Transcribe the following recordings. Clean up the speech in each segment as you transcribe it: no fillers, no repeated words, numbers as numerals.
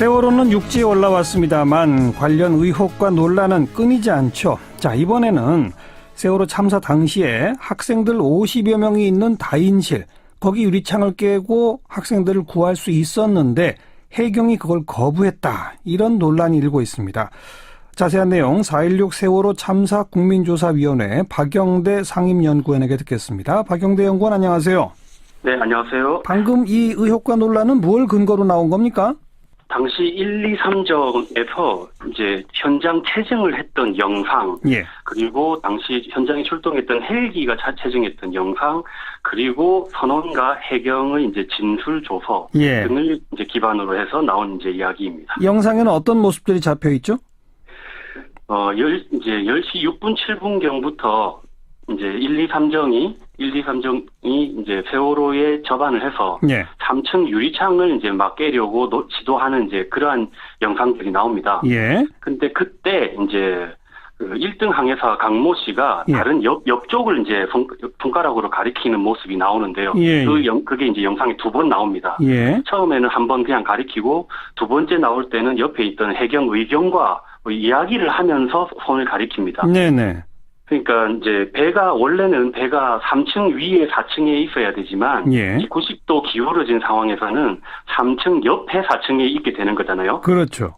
세월호는 육지에 올라왔습니다만 관련 의혹과 논란은 끊이지 않죠. 자, 이번에는 세월호 참사 당시에 학생들 50여 명이 있는 다인실, 거기 유리창을 깨고 학생들을 구할 수 있었는데 해경이 그걸 거부했다. 이런 논란이 일고 있습니다. 자세한 내용 4.16 세월호 참사 국민조사위원회 박영대 상임연구원에게 듣겠습니다. 박영대 연구원 안녕하세요. 네, 안녕하세요. 방금 이 의혹과 논란은 뭘 근거로 나온 겁니까? 당시 1, 2, 3정에서 이제 현장 체증을 했던 영상, 예. 그리고 당시 현장에 출동했던 헬기가 체증했던 영상, 그리고 선원과 해경의 이제 진술 조서 예. 등을 이제 기반으로 해서 나온 이제 이야기입니다. 영상에는 어떤 모습들이 잡혀 있죠? 이제 10시 6분 7분경부터 이제 1, 2, 3정이 이제 세월호에 접안을 해서 예. 3층 유리창을 이제 막 깨려고 시도하는 이제 그러한 영상들이 나옵니다. 예. 근데 그때 이제 그 1등 항해사 강모 씨가 예. 다른 옆쪽을 이제 손가락으로 가리키는 모습이 나오는데요. 예. 그게 이제 영상에 2번 나옵니다. 예. 처음에는 한 번 그냥 가리키고 두 번째 나올 때는 옆에 있던 해경 의경과 이야기를 하면서 손을 가리킵니다. 네네. 그러니까 이제 원래는 배가 3층 위에 4층에 있어야 되지만 예. 90도 기울어진 상황에서는 3층 옆에 4층에 있게 되는 거잖아요. 그렇죠.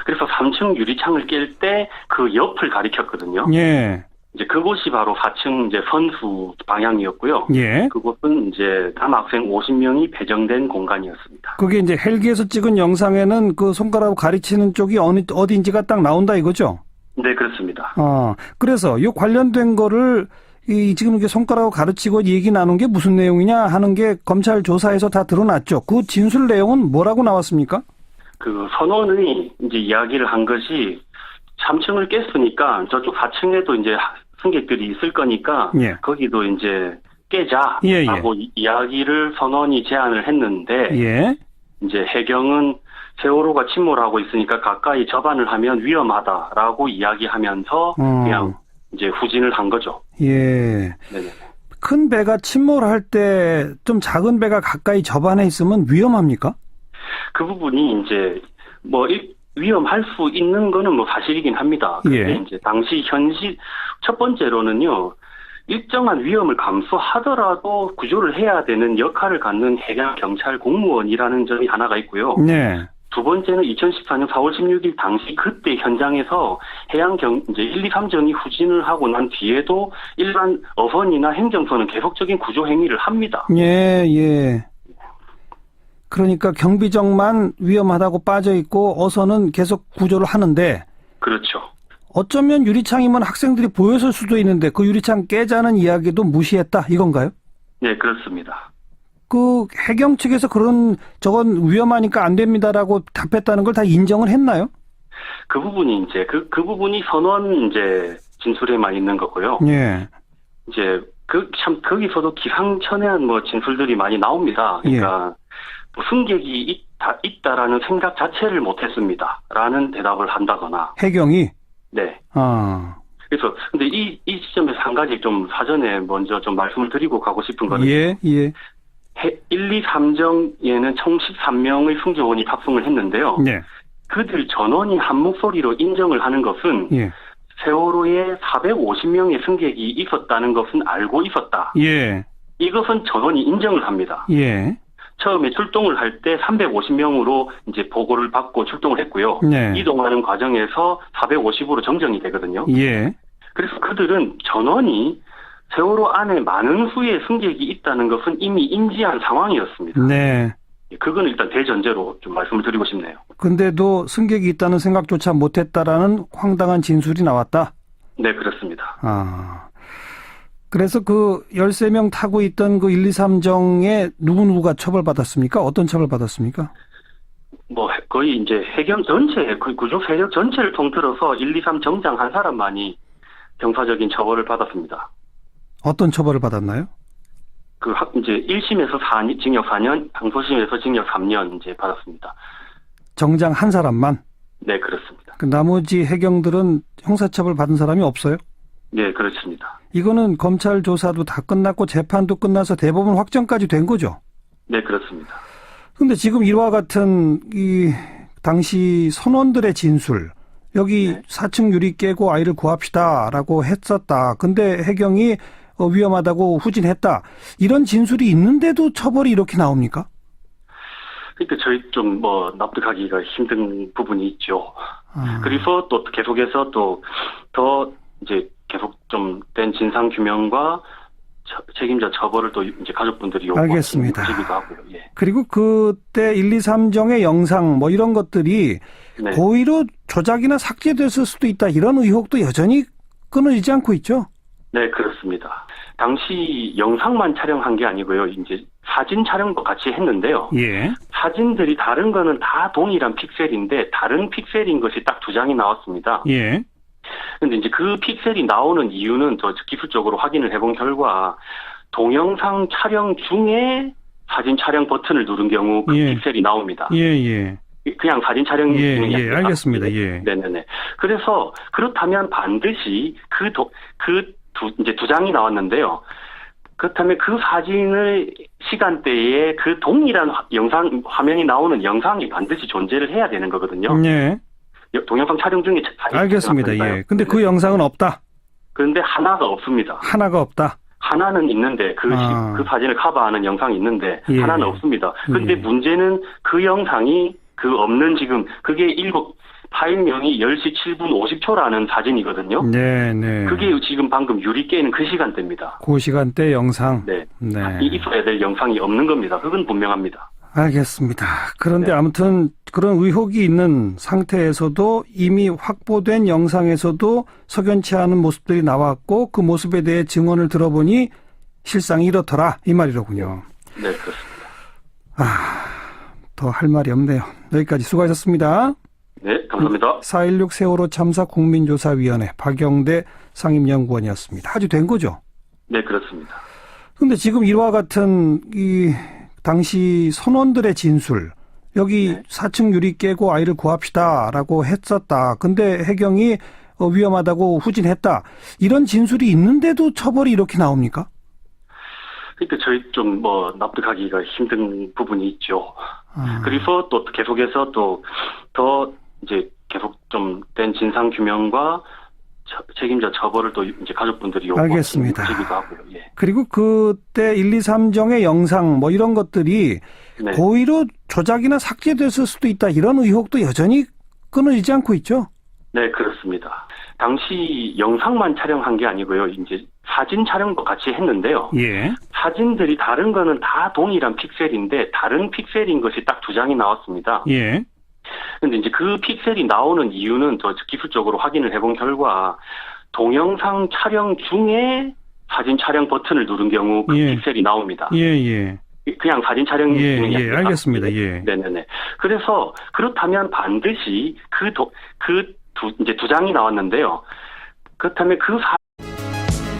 그래서 3층 유리창을 깰 때 그 옆을 가리켰거든요. 예. 이제 그곳이 바로 4층 이제 선수 방향이었고요. 예. 그곳은 이제 남학생 50명이 배정된 공간이었습니다. 그게 이제 헬기에서 찍은 영상에는 그 손가락 가리치는 쪽이 어딘지가 딱 나온다 이거죠? 네, 그렇습니다. 그래서 이 관련된 거를 지금 이게 손가락으로 가르치고 얘기 나눈 게 무슨 내용이냐 하는 게 검찰 조사에서 다 드러났죠. 그 진술 내용은 뭐라고 나왔습니까? 그 선원이 이제 이야기를 한 것이 3층을 깼으니까 저쪽 4층에도 이제 승객들이 있을 거니까 예. 거기도 이제 깨자라고 예. 이야기를 선원이 제안을 했는데 예. 이제 해경은 세월호가 침몰하고 있으니까 가까이 접안을 하면 위험하다라고 이야기하면서 그냥 이제 후진을 한 거죠. 예. 네네. 큰 배가 침몰할 때 좀 작은 배가 가까이 접안해 있으면 위험합니까? 그 부분이 이제 위험할 수 있는 거는 사실이긴 합니다. 근데 예. 이제 당시 현실 첫 번째로는요. 일정한 위험을 감수하더라도 구조를 해야 되는 역할을 갖는 해경 경찰 공무원이라는 점이 하나가 있고요. 네. 두 번째는 2014년 4월 16일 당시 그때 현장에서 이제 1, 2, 3정이 후진을 하고 난 뒤에도 일반 어선이나 행정선은 계속적인 구조 행위를 합니다. 예, 예. 그러니까 경비정만 위험하다고 빠져 있고 어선은 계속 구조를 하는데 그렇죠. 어쩌면 유리창이면 학생들이 보였을 수도 있는데 그 유리창 깨자는 이야기도 무시했다 이건가요? 네, 그렇습니다. 그 해경 측에서 저건 위험하니까 안 됩니다라고 답했다는 걸 다 인정을 했나요? 그 부분이 이제 그 부분이 선원 이제 진술에만 있는 거고요. 예. 이제 거기서도 기상천외한 진술들이 많이 나옵니다. 그러니까 승객이 있다라는 생각 자체를 못했습니다라는 대답을 한다거나. 해경이. 네. 그래서 근데 이 시점에서 한 가지 좀 사전에 먼저 좀 말씀을 드리고 가고 싶은 거는. 예. 1, 2, 3정에는 총 13명의 승조원이 탑승을 했는데요. 네. 그들 전원이 한 목소리로 인정을 하는 것은 세월호에 450명의 승객이 있었다는 것은 알고 있었다. 예. 이것은 전원이 인정을 합니다. 예. 처음에 출동을 할 때 350명으로 이제 보고를 받고 출동을 했고요. 네. 이동하는 과정에서 450으로 정정이 되거든요. 예. 그래서 그들은 전원이 세월호 안에 많은 수의 승객이 있다는 것은 이미 인지한 상황이었습니다. 네. 그건 일단 대전제로 좀 말씀을 드리고 싶네요. 근데도 승객이 있다는 생각조차 못했다라는 황당한 진술이 나왔다? 네, 그렇습니다. 그래서 그 13명 타고 있던 그 1, 2, 3정에 누구누구가 처벌받았습니까? 어떤 처벌받았습니까? 거의 이제 해경 전체, 그 구조 세력 전체를 통틀어서 1, 2, 3 정장 한 사람만이 형사적인 처벌을 받았습니다. 어떤 처벌을 받았나요? 이제 1심에서 징역 4년, 항소심에서 징역 3년 이제 받았습니다. 정장 한 사람만? 네, 그렇습니다. 그 나머지 해경들은 형사처벌 받은 사람이 없어요? 네, 그렇습니다. 이거는 검찰 조사도 다 끝났고 재판도 끝나서 대법원 확정까지 된 거죠? 네, 그렇습니다. 근데 지금 이와 같은 이 당시 선원들의 진술, 여기 네. 4층 유리 깨고 아이를 구합시다라고 했었다. 근데 해경이 위험하다고 후진했다. 이런 진술이 있는데도 처벌이 이렇게 나옵니까? 그러니까 저희 좀 납득하기가 힘든 부분이 있죠. 아, 그래서 또 계속해서 또 더 이제 계속 좀 된 진상 규명과 책임자 처벌을 또 이제 가족분들이 알겠습니다. 요구하시기도 하고요. 예. 그리고 그때 1, 2, 3정의 영상 이런 것들이 네. 고의로 조작이나 삭제됐을 수도 있다. 이런 의혹도 여전히 끊어지지 않고 있죠. 네, 그렇습니다. 당시 영상만 촬영한 게 아니고요. 이제 사진 촬영도 같이 했는데요. 예. 사진들이 다른 거는 다 동일한 픽셀인데 다른 픽셀인 것이 딱 2장이 나왔습니다. 예. 근데 이제 그 픽셀이 나오는 이유는 더 기술적으로 확인을 해본 결과 동영상 촬영 중에 사진 촬영 버튼을 누른 경우 그 예. 픽셀이 나옵니다. 예, 예. 그냥 사진 촬영 예, 중이 예, 아니라. 알겠습니다. 예. 네네네. 그래서 그렇다면 반드시 이제 2장이 나왔는데요. 그렇다면 그 사진의 시간대에 그 동일한 영상 화면이 나오는 영상이 반드시 존재를 해야 되는 거거든요. 예. 동영상 촬영 중에 사진 알겠습니다. 촬영한다니까요. 예. 근데 그 영상은 없다. 그런데 하나가 없습니다. 하나가 없다. 하나는 있는데 그 사진을 커버하는 영상이 있는데 예. 하나는 없습니다. 그런데 예. 문제는 그 영상이 그 없는 지금 그게 파일명이 10시 7분 50초라는 사진이거든요. 네, 네. 그게 지금 방금 유리 깨는 그 시간대입니다. 그 시간대 영상. 네. 네. 있어야 될 영상이 없는 겁니다. 그건 분명합니다. 알겠습니다. 그런데 네. 아무튼 그런 의혹이 있는 상태에서도 이미 확보된 영상에서도 석연치 않은 모습들이 나왔고 그 모습에 대해 증언을 들어보니 실상이 이렇더라 이 말이로군요. 네, 그렇습니다. 더 할 말이 없네요. 여기까지 수고하셨습니다. 네, 감사합니다. 4.16 세월호 참사 국민조사위원회 박영대 상임연구원이었습니다. 아주 된 거죠? 네, 그렇습니다. 근데 지금 이와 같은 이 당시 선원들의 진술, 여기 네. 4층 유리 깨고 아이를 구합시다라고 했었다. 근데 해경이 위험하다고 후진했다. 이런 진술이 있는데도 처벌이 이렇게 나옵니까? 그러니까 저희 좀 납득하기가 힘든 부분이 있죠. 그래서 또 계속해서 또 더 이제 계속 좀 된 진상 규명과 책임자 처벌을 또 이제 가족분들이 알겠습니다. 요구하시기도 하고요. 예. 그리고 그때 1, 2, 3정의 영상 이런 것들이 네. 고의로 조작이나 삭제됐을 수도 있다. 이런 의혹도 여전히 끊어지지 않고 있죠. 네, 그렇습니다. 당시 영상만 촬영한 게 아니고요. 이제 사진 촬영도 같이 했는데요. 예. 사진들이 다른 거는 다 동일한 픽셀인데 다른 픽셀인 것이 딱 2장이 나왔습니다. 예. 근데 이제 그 픽셀이 나오는 이유는 더 기술적으로 확인을 해본 결과 동영상 촬영 중에 사진 촬영 버튼을 누른 경우 그 예. 픽셀이 나옵니다. 예, 예. 그냥 사진 촬영 예, 중이 예, 아니라. 알겠습니다. 예. 네네네. 그래서 그렇다면 반드시 이제 2장이 나왔는데요. 그렇다면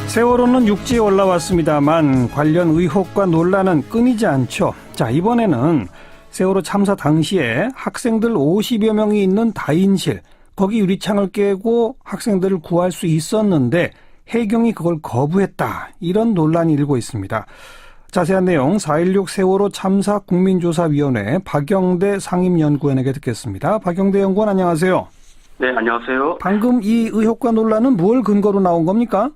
세월호는 육지에 올라왔습니다만 관련 의혹과 논란은 끊이지 않죠. 자, 이번에는 세월호 참사 당시에 학생들 50여 명이 있는 다인실, 거기 유리창을 깨고 학생들을 구할 수 있었는데 해경이 그걸 거부했다. 이런 논란이 일고 있습니다. 자세한 내용 4.16 세월호 참사 국민조사위원회 박영대 상임연구원에게 듣겠습니다. 박영대 연구원 안녕하세요. 네, 안녕하세요. 방금 이 의혹과 논란은 무엇을 근거로 나온 겁니까?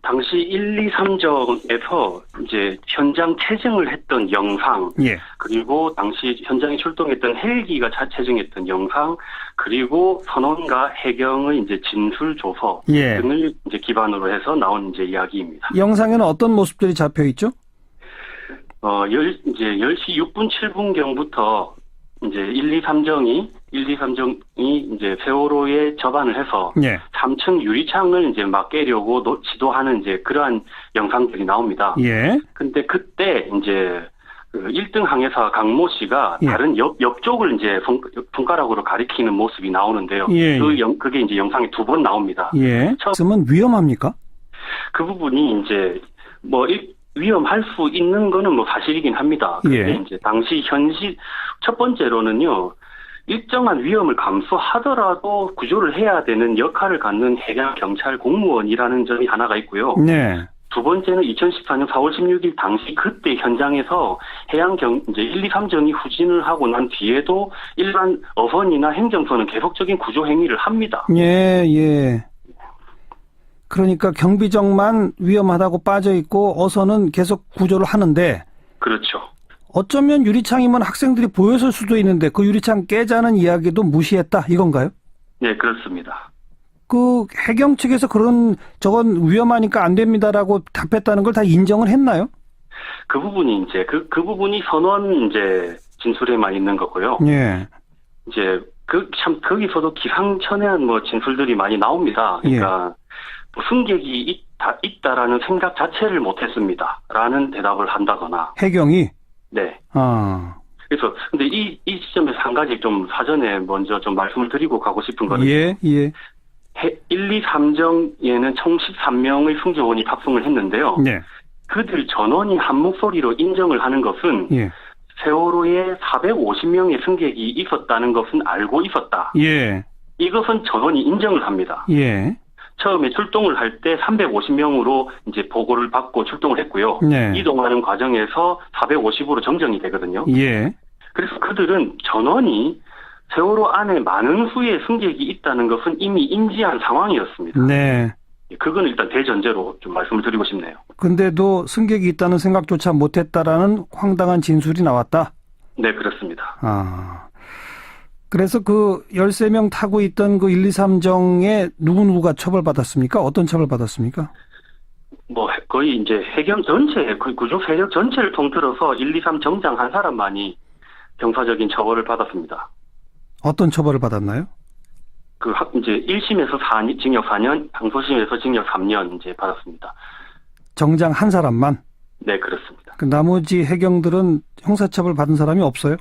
당시 1, 2, 3정에서 이제 현장 체증을 했던 영상, 예. 그리고 당시 현장에 출동했던 헬기가 체증했던 영상, 그리고 선원과 해경의 이제 진술 조서 예. 등을 이제 기반으로 해서 나온 이제 이야기입니다. 영상에는 어떤 모습들이 잡혀 있죠? 이제 10시 6분 7분경부터 이제 1, 2, 3정이 이제 세월호에 접안을 해서 예. 3층 유리창을 이제 막 깨려고 시도하는 이제 그러한 영상들이 나옵니다. 예. 근데 그때 이제 그 1등 항해사 강모 씨가 예. 다른 옆쪽을 이제 손가락으로 가리키는 모습이 나오는데요. 예. 그게 이제 영상에 2번 나옵니다. 예. 처음은 위험합니까? 그 부분이 이제 위험할 수 있는 거는 사실이긴 합니다. 근데 예. 이제 당시 현실 첫 번째로는요. 일정한 위험을 감수하더라도 구조를 해야 되는 역할을 갖는 해양 경찰 공무원이라는 점이 하나가 있고요. 네. 두 번째는 2014년 4월 16일 당시 그때 현장에서 이제 1, 2, 3정이 후진을 하고 난 뒤에도 일반 어선이나 행정선은 계속적인 구조 행위를 합니다. 예, 예. 그러니까 경비정만 위험하다고 빠져 있고 어선은 계속 구조를 하는데 그렇죠. 어쩌면 유리창이면 학생들이 보였을 수도 있는데 그 유리창 깨자는 이야기도 무시했다 이건가요? 네, 그렇습니다. 그 해경 측에서 저건 위험하니까 안 됩니다라고 답했다는 걸 다 인정을 했나요? 그 부분이 이제 그 부분이 선원 이제 진술에만 있는 거고요. 예. 이제 참 거기서도 기상천외한 뭐 진술들이 많이 나옵니다. 그러니까 뭐 승객이 있다라는 생각 자체를 못했습니다라는 대답을 한다거나. 해경이. 네. 아. 그래서 근데 이 지점에서 한 가지 좀 사전에 먼저 좀 말씀을 드리고 가고 싶은 거는 예, 예. 1, 2, 3정에는 총 13명의 승조원이 탑승을 했는데요. 네. 그들 전원이 한 목소리로 인정을 하는 것은 예. 세월호에 450명의 승객이 있었다는 것은 알고 있었다. 예. 이것은 전원이 인정을 합니다. 예. 처음에 출동을 할 때 350명으로 이제 보고를 받고 출동을 했고요. 네. 이동하는 과정에서 450으로 정정이 되거든요. 예. 그래서 그들은 전원이 세월호 안에 많은 수의 승객이 있다는 것은 이미 인지한 상황이었습니다. 네. 그건 일단 대전제로 좀 말씀을 드리고 싶네요. 근데도 승객이 있다는 생각조차 못했다라는 황당한 진술이 나왔다. 네, 그렇습니다. 아. 그래서 그 13명 타고 있던 그 1, 2, 3정에 누구누구가 처벌받았습니까? 어떤 처벌받았습니까? 뭐 거의 이제 해경 전체, 그 구조 세력 전체를 통틀어서 1, 2, 3 정장 한 사람만이 형사적인 처벌을 받았습니다. 어떤 처벌을 받았나요? 이제 1심에서 징역 4년, 항소심에서 징역 3년 이제 받았습니다. 정장 한 사람만? 네, 그렇습니다. 그 나머지 해경들은 형사처벌 받은 사람이 없어요?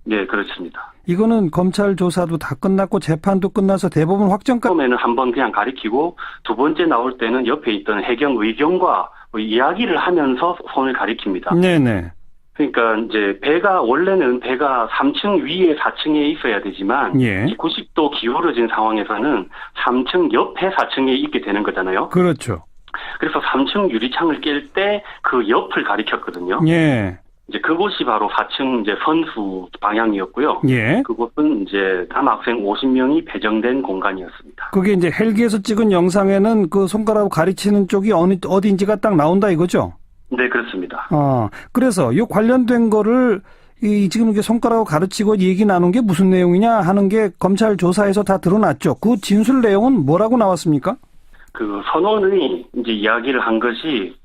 네, 그렇습니다. 이거는 검찰 조사도 다 끝났고 재판도 끝나서 대법원 확정까지. 처음에는 한번 그냥 가리키고 두 번째 나올 때는 옆에 있던 해경 의경과 이야기를 하면서 손을 가리킵니다. 네네. 그러니까 이제 원래는 배가 3층 위에 4층에 있어야 되지만 예. 90도 기울어진 상황에서는 3층 옆에 4층에 있게 되는 거잖아요. 그렇죠. 그래서 3층 유리창을 깰 때 그 옆을 가리켰거든요. 예. 이제 그곳이 바로 4층 이제 선수 방향이었고요. 예. 그곳은 이제 남학생 50명이 배정된 공간이었습니다. 그게 이제 헬기에서 찍은 영상에는 그 손가락 가리치는 쪽이 어딘지가 딱 나온다 이거죠? 네, 그렇습니다. 그래서 이 관련된 거를 지금 이게 손가락 가르치고 얘기 나눈 게 무슨 내용이냐 하는 게 검찰 조사에서 다 드러났죠. 그 진술 내용은 뭐라고 나왔습니까? 그 선원이 이제 이야기를 한 것이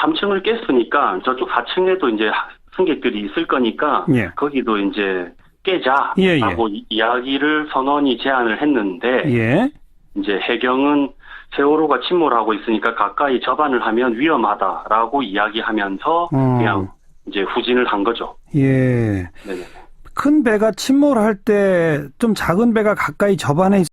3층을 깼으니까 저쪽 4층에도 이제 승객들이 있을 거니까 예. 거기도 이제 깨자라고 예. 이야기를 선원이 제안을 했는데 예. 이제 해경은 세월호가 침몰하고 있으니까 가까이 접안을 하면 위험하다라고 이야기하면서 그냥 이제 후진을 한 거죠. 예. 네네. 큰 배가 침몰할 때 좀 작은 배가 가까이 접안해